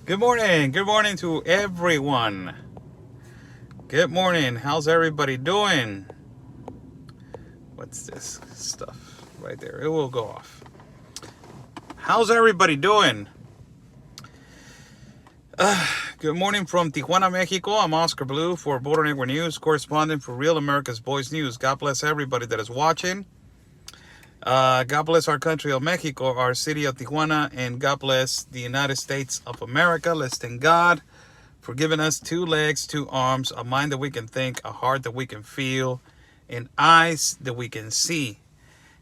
Good morning to everyone. Good morning. How's everybody doing? What's this stuff right there? It will go off. How's everybody doing? Good morning from Tijuana, Mexico. I'm Oscar Blue for Border Network News, correspondent for Real America's Boys News. God bless everybody that is watching. God bless our country of Mexico, our city of Tijuana, and God bless the United States of America. Let's thank God for giving us 2 legs, 2 arms, a mind that we can think, a heart that we can feel, and eyes that we can see.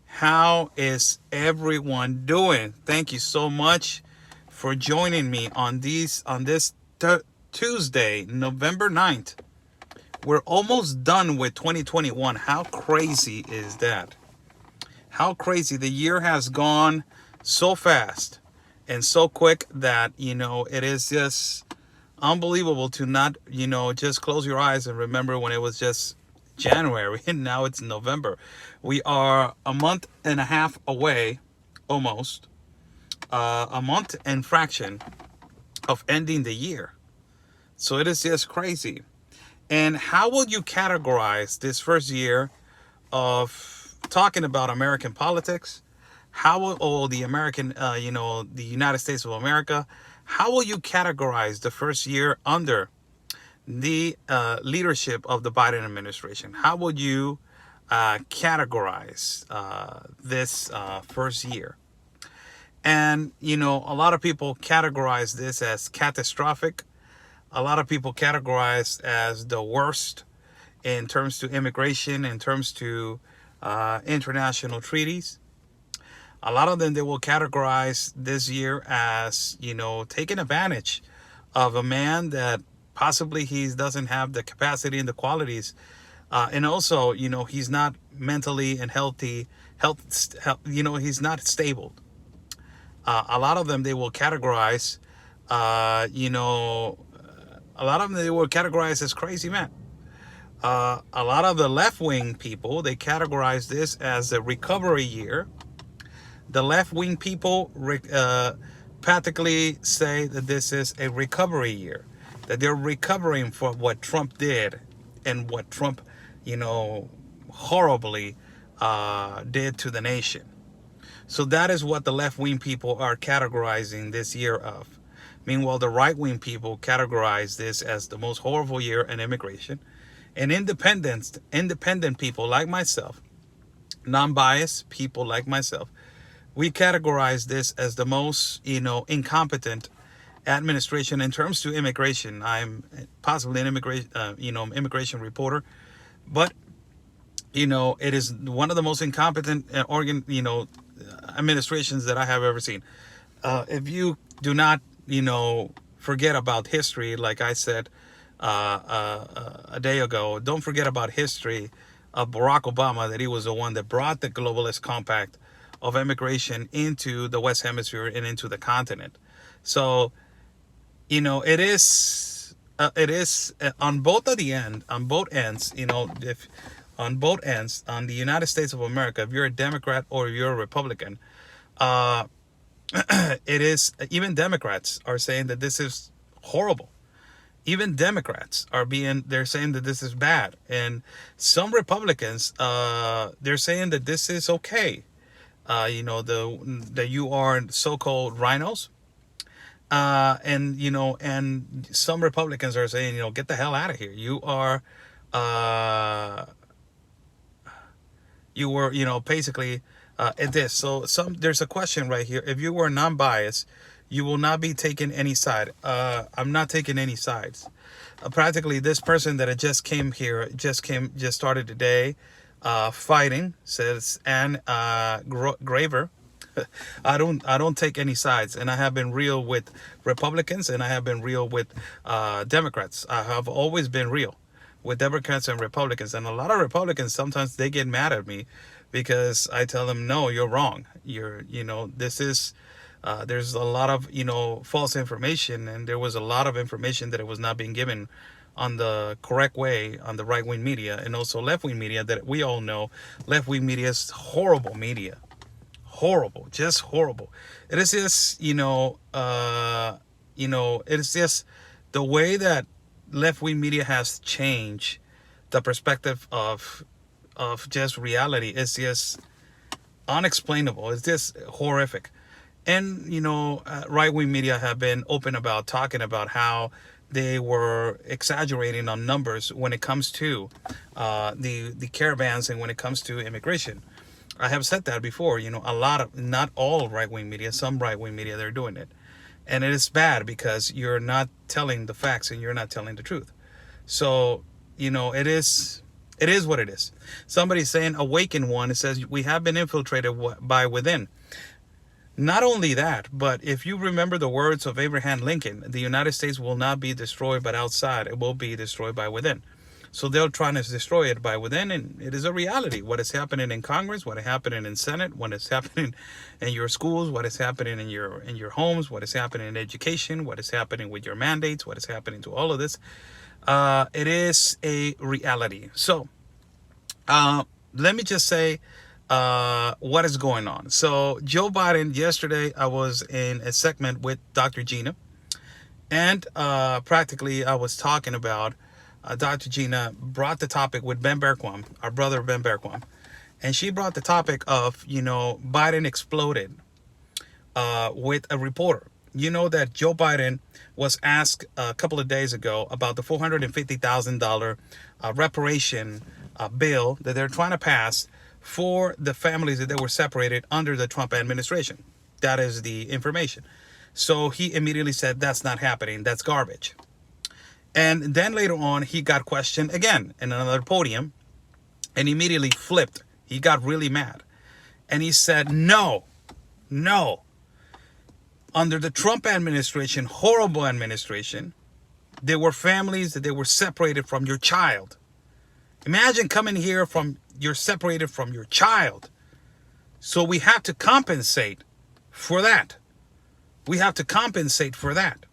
How is everyone doing? Thank you so much for joining me on this Tuesday, November 9th. We're almost done with 2021. How crazy is that? How crazy. The year has gone so fast and so quick that, it is just unbelievable to not, just close your eyes and remember when it was just January and now it's November. We are a month and a half away, almost, a month and fraction of ending the year. So it is just crazy. And how will you categorize this first year of talking about American politics? How will the the United States of America, how will you categorize the first year under the leadership of the Biden administration? How would you categorize this first year? And, a lot of people categorize this as catastrophic. A lot of people categorize as the worst in terms to immigration, in terms to international treaties. A lot of them, they will categorize this year as, taking advantage of a man that possibly he doesn't have the capacity and the qualities. And also, he's not mentally and he's not stable. A lot of them, they will categorize, a lot of them, they will categorize as crazy man. A lot of the left-wing people, they categorize this as a recovery year. The left-wing people practically say that this is a recovery year, that they're recovering from what Trump did and what Trump, horribly did to the nation. So that is what the left-wing people are categorizing this year of. Meanwhile, the right-wing people categorize this as the most horrible year in immigration. And independent people like myself, non-biased people like myself, we categorize this as the most, incompetent administration in terms to immigration. I'm possibly an immigration reporter, but, it is one of the most incompetent administrations that I have ever seen. If you do not, forget about history, like I said, a day ago, don't forget about history of Barack Obama, that he was the one that brought the globalist compact of immigration into the West Hemisphere and into the continent. So, it is on both ends, if on both ends, on the United States of America, if you're a Democrat or you're a Republican, it is, even Democrats are saying that this is horrible. Even Democrats they're saying that this is bad. And some Republicans, they're saying that this is okay. That you are so-called rhinos. And some Republicans are saying, get the hell out of here. You were, basically, at this. So there's a question right here. If you were non-biased, you will not be taking any side. I'm not taking any sides. Practically, this person that just came here, just started today, fighting, says Ann Graver. I don't take any sides, and I have been real with Republicans, and I have been real with Democrats. I have always been real with Democrats and Republicans, and a lot of Republicans, sometimes they get mad at me because I tell them, no, you're wrong. This is. There's a lot of, false information, and there was a lot of information that it was not being given on the correct way on the right-wing media and also left-wing media that we all know. Left-wing media is horrible media. horrible, just horrible. It is just, it is just the way that left-wing media has changed the perspective of just reality is just unexplainable. It's just horrific. And, right-wing media have been open about talking about how they were exaggerating on numbers when it comes to the caravans and when it comes to immigration. I have said that before, not all right-wing media, some right-wing media, they're doing it. And it is bad because you're not telling the facts and you're not telling the truth. So, it is what it is. Somebody's saying, awaken one, it says, we have been infiltrated by within. Not only that, but if you remember the words of Abraham Lincoln, the United States will not be destroyed by outside, it will be destroyed by within. So they're trying to destroy it by within, and it is a reality. What is happening in Congress, what is happening in Senate, what is happening in your schools, what is happening in your homes, what is happening in education, what is happening with your mandates, what is happening to all of this. It is a reality. So let me just say what is going on. So Joe Biden, yesterday I was in a segment with Dr. Gina, and practically I was talking about Dr. Gina brought the topic with Ben Berquam, our brother Ben Berquam, and she brought the topic of, Biden exploded with a reporter. You know that Joe Biden was asked a couple of days ago about the $450,000 reparation bill that they're trying to pass for the families that they were separated under the Trump administration. That is the information. So he immediately said, that's not happening. That's garbage. And then later on, he got questioned again in another podium and immediately flipped. He got really mad. And he said, no. Under the Trump administration, horrible administration, there were families that they were separated from your child. Imagine coming here you're separated from your child. So we have to compensate for that. We have to compensate for that.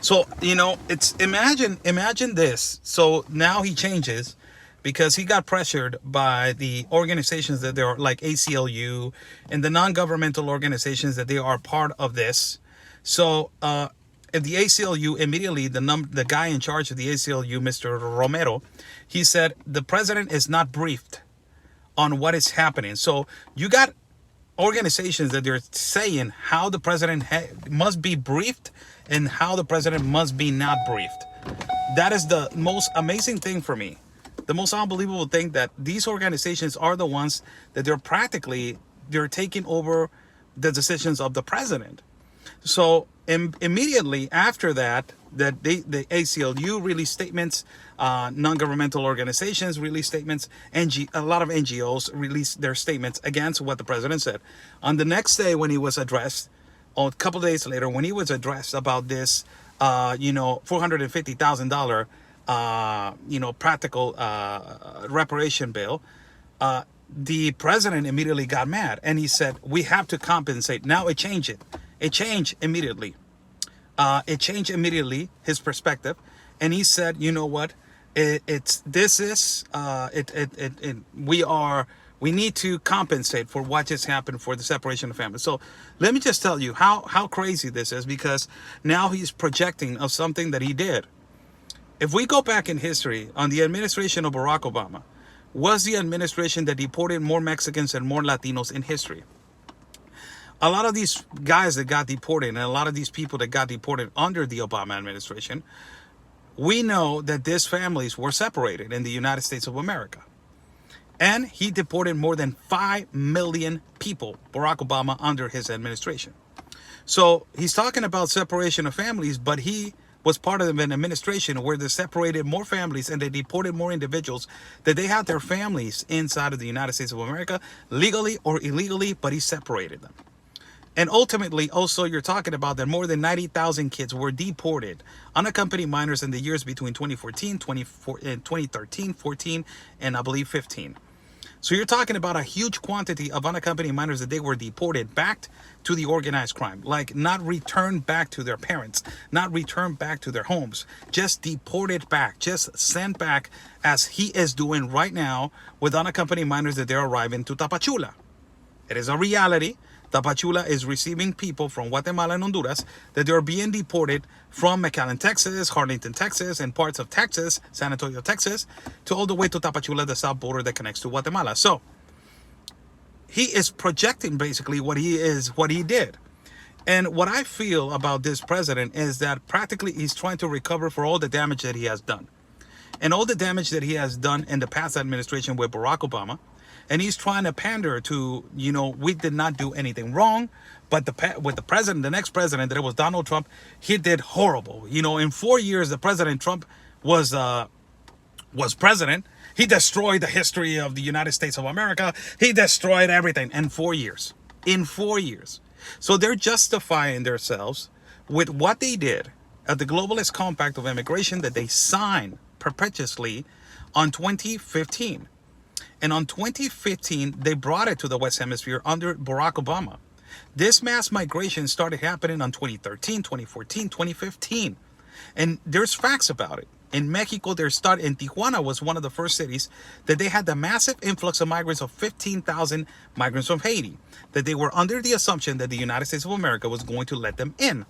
So, it's imagine this. So now he changes because he got pressured by the organizations that they are like ACLU and the non-governmental organizations that they are part of this. So, if the ACLU immediately, the guy in charge of the ACLU, Mr. Romero, he said the president is not briefed on what is happening. So you got organizations that they're saying how the president must be briefed and how the president must be not briefed. That is the most amazing thing for me. The most unbelievable thing that these organizations are the ones that they're taking over the decisions of the president. So immediately after that, the ACLU released statements, non-governmental organizations released statements, a lot of NGOs released their statements against what the president said. On the next day when he was addressed, or a couple of days later when he was addressed about this, $450,000, practical reparation bill, the president immediately got mad and he said, we have to compensate. Now it changed it. It changed immediately. His perspective. And he said, you know what? We need to compensate for what just happened for the separation of families. So let me just tell you how crazy this is, because now he's projecting of something that he did. If we go back in history on the administration of Barack Obama, was the administration that deported more Mexicans and more Latinos in history. A lot of these guys that got deported and a lot of these people that got deported under the Obama administration, we know that these families were separated in the United States of America. And he deported more than 5 million people, Barack Obama, under his administration. So he's talking about separation of families, but he was part of an administration where they separated more families and they deported more individuals, that they had their families inside of the United States of America, legally or illegally, but he separated them. And ultimately, also, you're talking about that more than 90,000 kids were deported, unaccompanied minors, in the years between 2013, 14, and I believe 15. So you're talking about a huge quantity of unaccompanied minors that they were deported back to the organized crime, like not returned back to their parents, not returned back to their homes, just deported back, just sent back, as he is doing right now with unaccompanied minors that they're arriving to Tapachula. It is a reality Tapachula is receiving people from Guatemala and Honduras that they're being deported from McAllen, Texas, Harlingen, Texas, and parts of Texas, San Antonio, Texas, to all the way to Tapachula, the south border that connects to Guatemala. So he is projecting basically what he did. And what I feel about this president is that practically he's trying to recover for all the damage that he has done. And all the damage that he has done in the past administration with Barack Obama. And he's trying to pander to, we did not do anything wrong. But with the president, the next president, that it was Donald Trump, he did horrible. In 4 years, the President Trump was president. He destroyed the history of the United States of America. He destroyed everything in 4 years. In 4 years. So they're justifying themselves with what they did at the Globalist Compact of Immigration that they signed perpetuously on 2015. And on 2015, they brought it to the West Hemisphere under Barack Obama. This mass migration started happening on 2013, 2014, 2015. And there's facts about it. In Mexico, in Tijuana was one of the first cities that they had the massive influx of migrants of 15,000 migrants from Haiti, that they were under the assumption that the United States of America was going to let them in.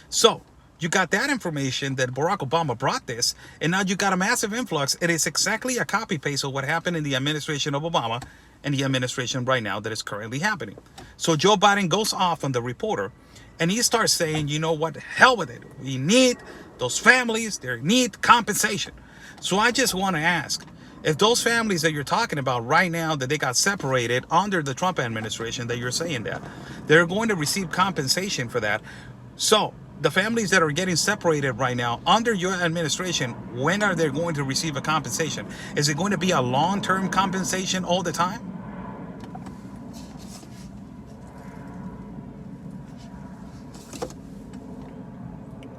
So you got that information that Barack Obama brought this, and now you got a massive influx. It is exactly a copy paste of what happened in the administration of Obama and the administration right now that is currently happening. So Joe Biden goes off on the reporter and he starts saying, you know what, hell with it. We need those families, they need compensation. So I just want to ask, if those families that you're talking about right now, that they got separated under the Trump administration, that you're saying that, they're going to receive compensation for that. So the families that are getting separated right now under your administration, when are they going to receive a compensation? Is it going to be a long-term compensation all the time?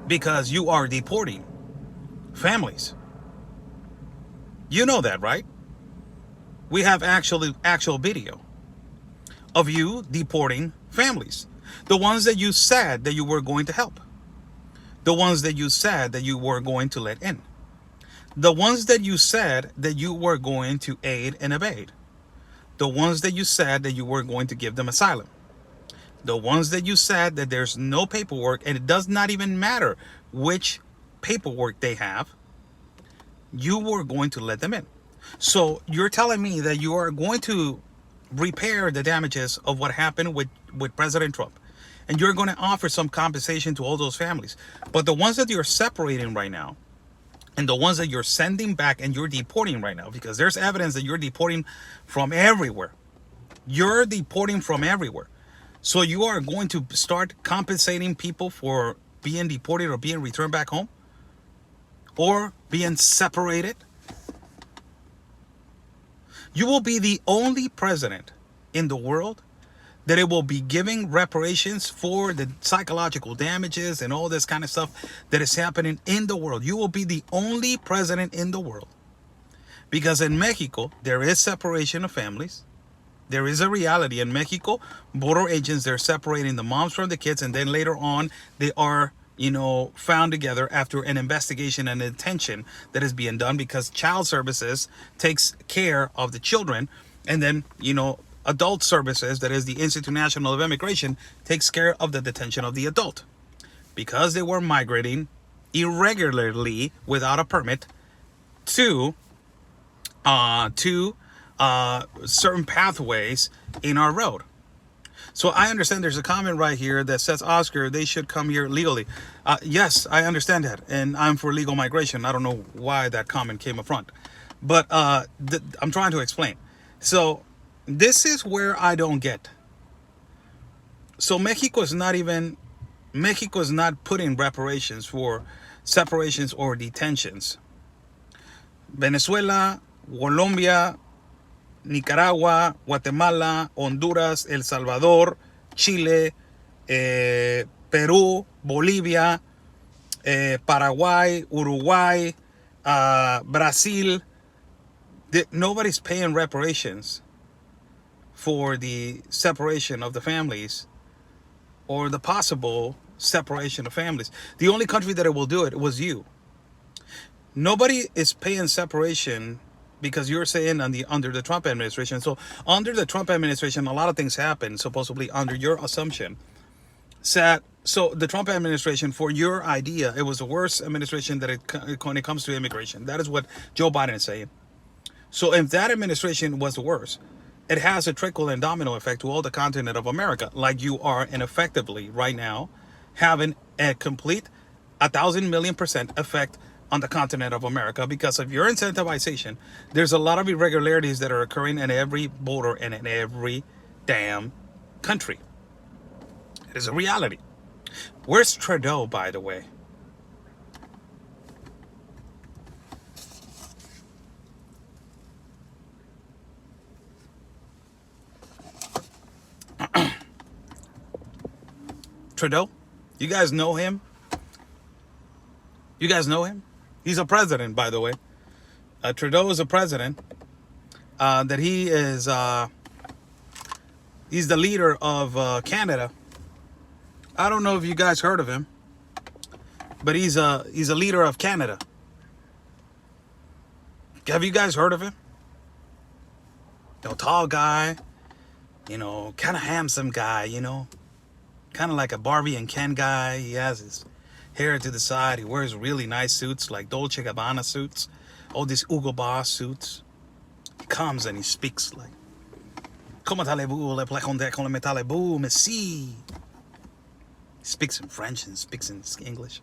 Because you are deporting families. You know that, right? We have actual video of you deporting families. The ones that you said that you were going to help. The ones that you said that you were going to let in. The ones that you said that you were going to aid and abet. The ones that you said that you were going to give them asylum. The ones that you said that there's no paperwork, and it does not even matter which paperwork they have, you were going to let them in. So you're telling me that you are going to repair the damages of what happened with President Trump. And you're going to offer some compensation to all those families. But the ones that you're separating right now, and the ones that you're sending back and you're deporting right now, because there's evidence that you're deporting from everywhere. You're deporting from everywhere. So you are going to start compensating people for being deported or being returned back home? Or being separated? You will be the only president in the world that it will be giving reparations for the psychological damages and all this kind of stuff that is happening in the world. You will be the only president in the world. Because in Mexico, there is separation of families. There is a reality in Mexico. Border agents, they're separating the moms from the kids, and then later on, they are, found together after an investigation and detention that is being done, because child services takes care of the children, and then, adult services, that is the Institute National of Immigration, takes care of the detention of the adult. Because they were migrating irregularly without a permit to certain pathways in our road. So I understand there's a comment right here that says, Oscar, they should come here legally. Yes, I understand that. And I'm for legal migration. I don't know why that comment came up front. But I'm trying to explain. So this is where I don't get. So Mexico is not putting reparations for separations or detentions. Venezuela, Colombia, Nicaragua, Guatemala, Honduras, El Salvador, Chile, Peru, Bolivia, Paraguay, Uruguay, Brazil. Nobody's paying reparations for the separation of the families or the possible separation of families. The only country that it will do it was you. Nobody is paying separation because you're saying under the Trump administration. So under the Trump administration, a lot of things happened, supposedly under your assumption. So the Trump administration, for your idea, it was the worst administration when it comes to immigration. That is what Joe Biden is saying. So if that administration was the worst, it has a trickle and domino effect to all the continent of America, like you are, and effectively right now having a complete 1,000,000,000% effect on the continent of America because of your incentivization. There's a lot of irregularities that are occurring in every border and in every damn country. It is a reality. Where's Trudeau, by the way? Trudeau? You guys know him? You guys know him? He's a president, by the way. Trudeau is a president. That he is, he's the leader of Canada. I don't know if you guys heard of him, but he's a leader of Canada. Have you guys heard of him? Tall guy, kind of handsome guy, kind of like a Barbie and Ken guy. He has his hair to the side. He wears really nice suits, like Dolce & Gabbana suits, all these Hugo Boss suits. He comes and he speaks like, "Comment allez-vous, le placonte con le metalez-vous, merci." He speaks in French and speaks in English.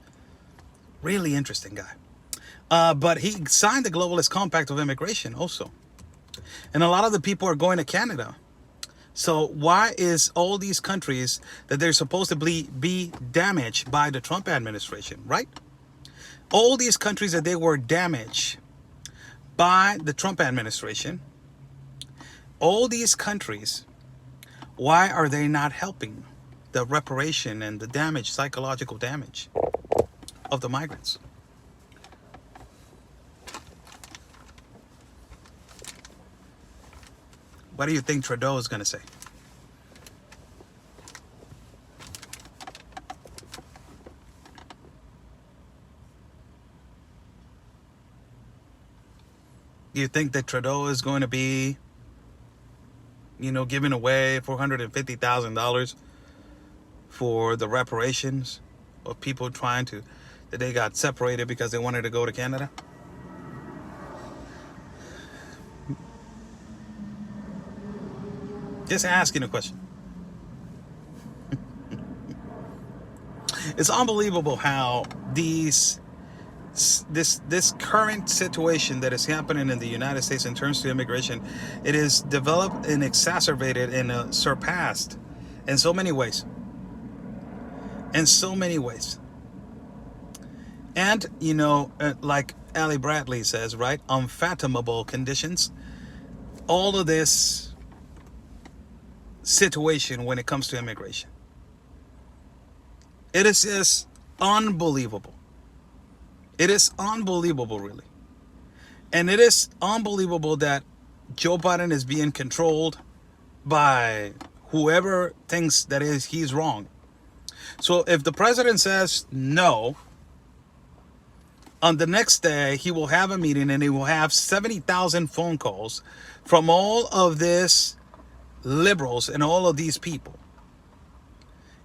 Really interesting guy. But he signed the Globalist Compact of Immigration also. And a lot of the people are going to Canada. So why is all these countries that they're supposed to be damaged by the Trump administration, right? All these countries that they were damaged by the Trump administration, all these countries, why are they not helping the reparation and the damage, psychological damage of the migrants? What do you think Trudeau is going to say? Do you think that Trudeau is going to be, giving away $450,000 for the reparations of people that they got separated because they wanted to go to Canada? Just asking a question. It's unbelievable how this current situation that is happening in the United States in terms of immigration, it is developed and exacerbated and surpassed in so many ways. In so many ways. And, like Ali Bradley says, right? Unfathomable conditions. All of this situation when it comes to immigration. It is just unbelievable. It is unbelievable, really. And it is unbelievable that Joe Biden is being controlled by whoever thinks that he's wrong. So if the president says no, on the next day he will have a meeting and he will have 70,000 phone calls from all of this liberals and all of these people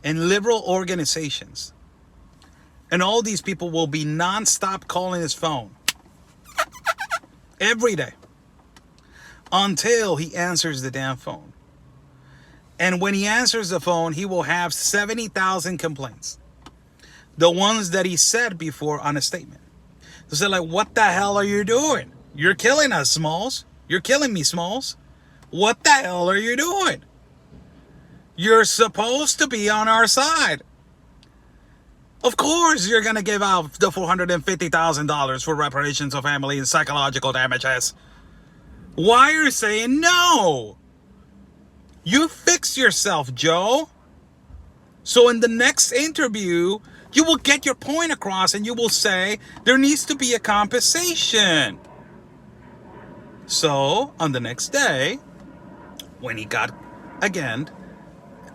and liberal organizations, and all these people will be non-stop calling his phone every day until he answers the damn phone. And when he answers the phone, he will have 70,000 complaints, the ones that he said before on a statement. So they're like, what the hell are you doing? You're killing us, Smalls. You're killing me, Smalls. What the hell are you doing? You're supposed to be on our side. Of course you're going to give out the $450,000 for reparations of family and psychological damages. Why are you saying no? You fix yourself, Joe. So in the next interview, you will get your point across and you will say there needs to be a compensation. So on the next day, when he got again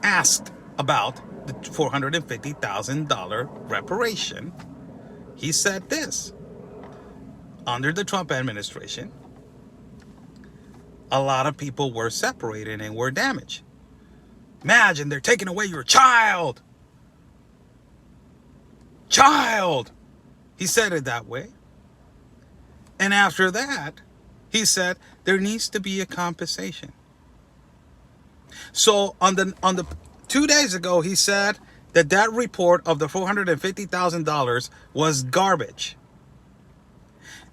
asked about the $450,000 reparation, he said this: under the Trump administration, a lot of people were separated and were damaged. Imagine they're taking away your child. Child. He said it that way. And after that, he said there needs to be a compensation. So on the 2 days ago, he said that report of the $450,000 was garbage.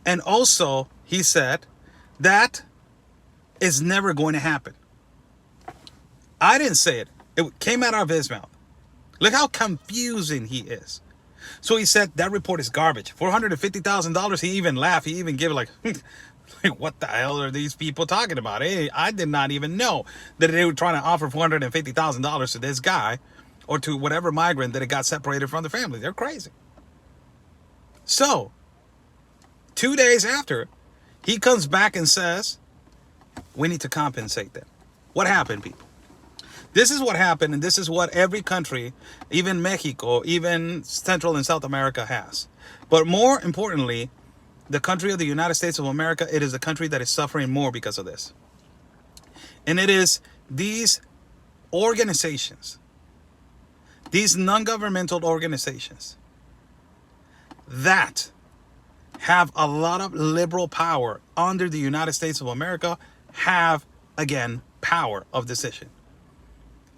And also, he said that is never going to happen. I didn't say it. It came out of his mouth. Look how confusing he is. So he said that report is garbage. $450,000. He even laughed. He even gave like, what the hell are these people talking about? Hey, I did not even know that they were trying to offer $450,000 to this guy or to whatever migrant that it got separated from the family. They're crazy. So 2 days after, he comes back and says, we need to compensate them. What happened, people? This is what happened, and this is what every country, even Mexico, even Central and South America has. But more importantly, the country of the United States of America, it is the country that is suffering more because of this. And it is these organizations, these non-governmental organizations that have a lot of liberal power under the United States of America have, again, power of decision.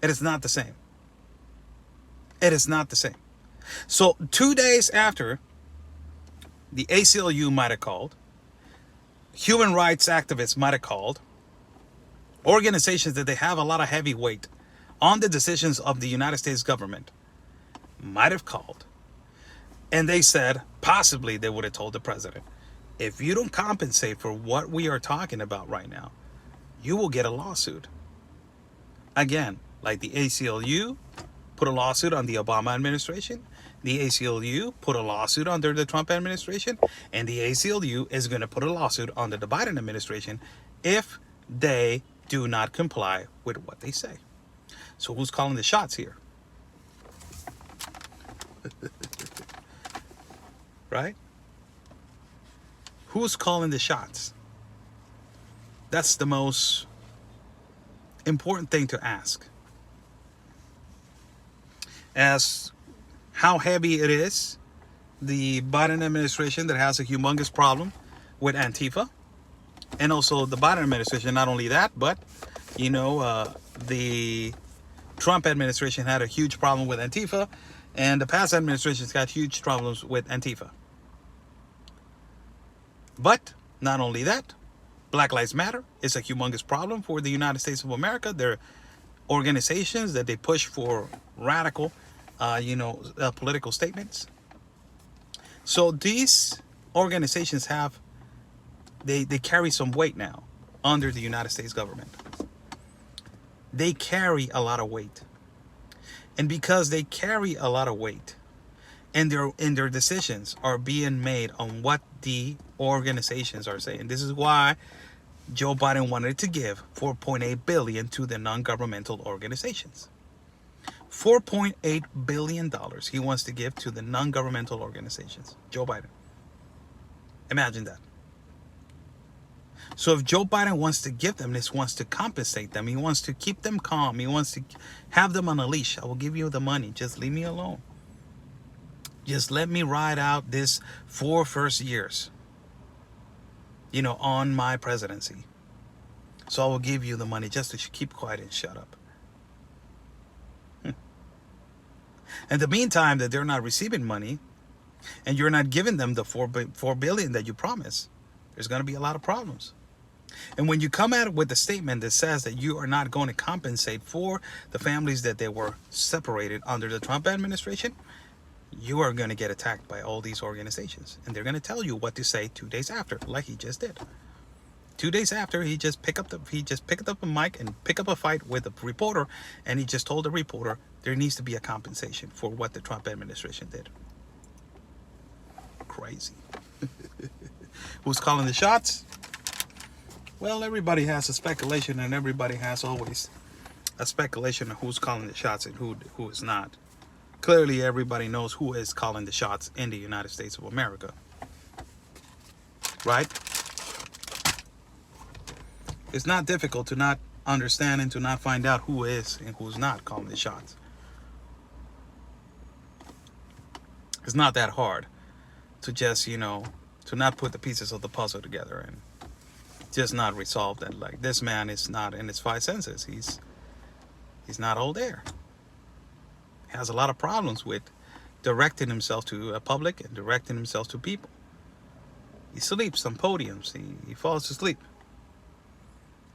It is not the same. It is not the same. So 2 days after, the ACLU might have called, human rights activists might have called, organizations that they have a lot of heavy weight on the decisions of the United States government might have called. And they said, possibly they would have told the president, if you don't compensate for what we are talking about right now, you will get a lawsuit. Again, like the ACLU put a lawsuit on the Obama administration. The ACLU put a lawsuit under the Trump administration. And the ACLU is going to put a lawsuit under the Biden administration if they do not comply with what they say. So who's calling the shots here? Right? Who's calling the shots? That's the most important thing to ask. As how heavy it is, the Biden administration that has a humongous problem with Antifa, and also the Biden administration, not only that, but the Trump administration had a huge problem with Antifa, and the past administration's got huge problems with Antifa. But not only that, Black Lives Matter is a humongous problem for the United States of America. They're organizations that they push for radical, political statements. So these organizations they carry some weight now under the United States government. They carry a lot of weight. And because they carry a lot of weight, and their decisions are being made on what the organizations are saying. This is why Joe Biden wanted to give $4.8 billion to the non-governmental organizations. $4.8 billion he wants to give to the non-governmental organizations. Joe Biden. Imagine that. So if Joe Biden wants to give them this, wants to compensate them, he wants to keep them calm, he wants to have them on a leash. I will give you the money. Just leave me alone. Just let me ride out this 4 first years, on my presidency. So I will give you the money just to keep quiet and shut up. In the meantime, that they're not receiving money and you're not giving them the $4 billion that you promised, there's going to be a lot of problems. And when you come out with a statement that says that you are not going to compensate for the families that they were separated under the Trump administration, you are going to get attacked by all these organizations. And they're going to tell you what to say 2 days after, like he just did. 2 days after, he just picked up a mic and picked up a fight with a reporter, and he just told the reporter there needs to be a compensation for what the Trump administration did. Crazy. Who's calling the shots? Well, everybody has a speculation, and everybody has always a speculation of who's calling the shots and who is not. Clearly, everybody knows who is calling the shots in the United States of America. Right? It's not difficult to not understand and to not find out who is and who's not calling the shots. It's not that hard to just, to not put the pieces of the puzzle together and just not resolve that. Like, this man is not in his five senses. He's not all there. He has a lot of problems with directing himself to a public and directing himself to people. He sleeps on podiums. He falls asleep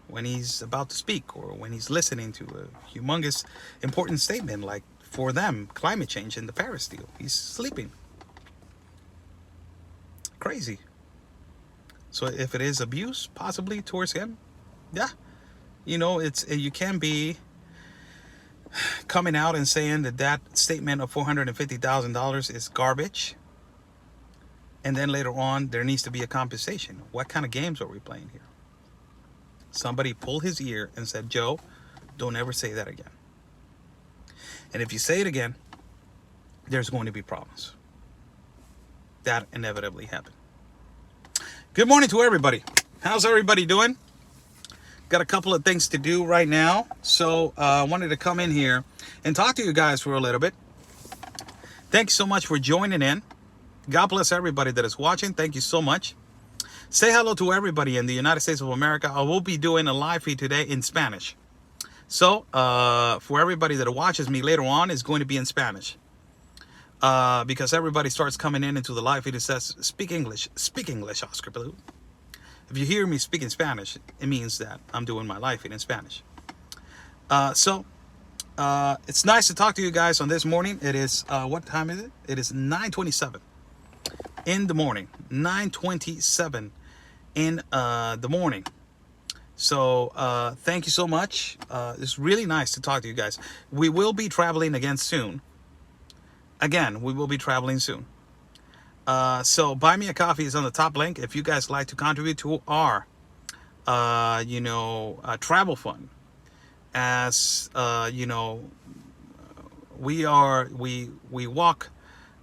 when he's about to speak or when he's listening to a humongous important statement like, for them, climate change and the Paris deal. He's sleeping. Crazy. So if it is abuse, possibly towards him, yeah, you can be coming out and saying that statement of $450,000 is garbage, and then later on there needs to be a compensation. What kind of games are we playing here? Somebody pulled his ear and said, Joe, don't ever say that again. And if you say it again, there's going to be problems. That inevitably happened. Good morning to everybody. How's everybody doing? Got a couple of things to do right now. So I wanted to come in here and talk to you guys for a little bit. Thanks so much for joining in. God bless everybody that is watching. Thank you so much. Say hello to everybody in the United States of America. I will be doing a live feed today in Spanish. So for everybody that watches me later on, it's going to be in Spanish. Because everybody starts coming into the live feed and says, speak English, Oscar Blue. If you hear me speaking Spanish, it means that I'm doing my live feed in Spanish. So it's nice to talk to you guys on this morning. It is, what time is it? It is 9:27 in the morning. 9:27 in the morning. So thank you so much. It's really nice to talk to you guys. We will be traveling again soon. We will be traveling soon. So Buy Me a Coffee is on the top link. If you guys like to contribute to our, travel fund, as we walk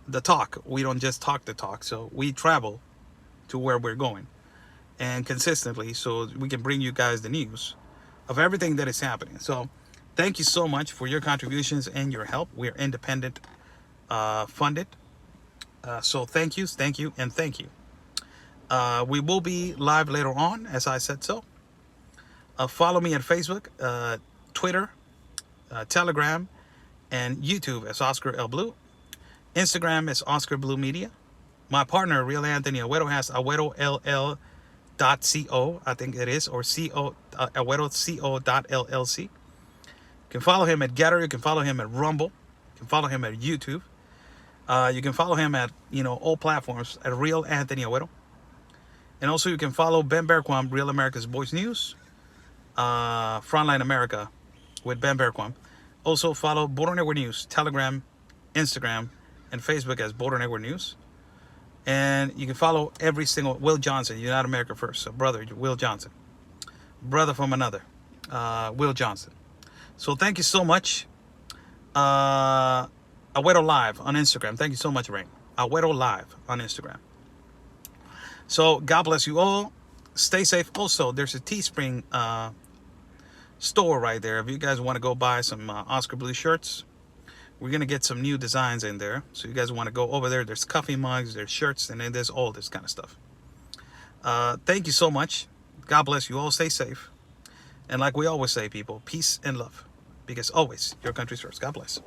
the talk. We don't just talk the talk. So we travel to where we're going, and consistently, so we can bring you guys the news of everything that is happening. So thank you so much for your contributions and your help. We're independent funded. So thank you, and thank you. We will be live later on, as I said so. Follow me at Facebook, Twitter, Telegram, and YouTube as Oscar L. Blue. Instagram is Oscar Blue Media. My partner, Real Anthony Agüero, has AgüeroLL.co, I think it is, or AgüeroCO.LLC. You can follow him at Getter. You can follow him at Rumble. You can follow him at YouTube. You can follow him at, all platforms at Real Anthony Agüero. And also you can follow Ben Berquam, Real America's Voice News, Frontline America with Ben Berquam. Also follow Border Network News, Telegram, Instagram, and Facebook as Border Network News. And you can follow every single Will Johnson, United America First. So brother, Will Johnson. Brother from another, Will Johnson. So thank you so much. Agüero Live on Instagram. Thank you so much, Rain. Agüero Live on Instagram. So God bless you all. Stay safe. Also, there's a Teespring store right there. If you guys want to go buy some Oscar Blue shirts, we're going to get some new designs in there. So you guys want to go over there. There's coffee mugs, there's shirts, and then there's all this kind of stuff. Thank you so much. God bless you all. Stay safe. And like we always say, people, peace and love. Because always, your country's first. God bless.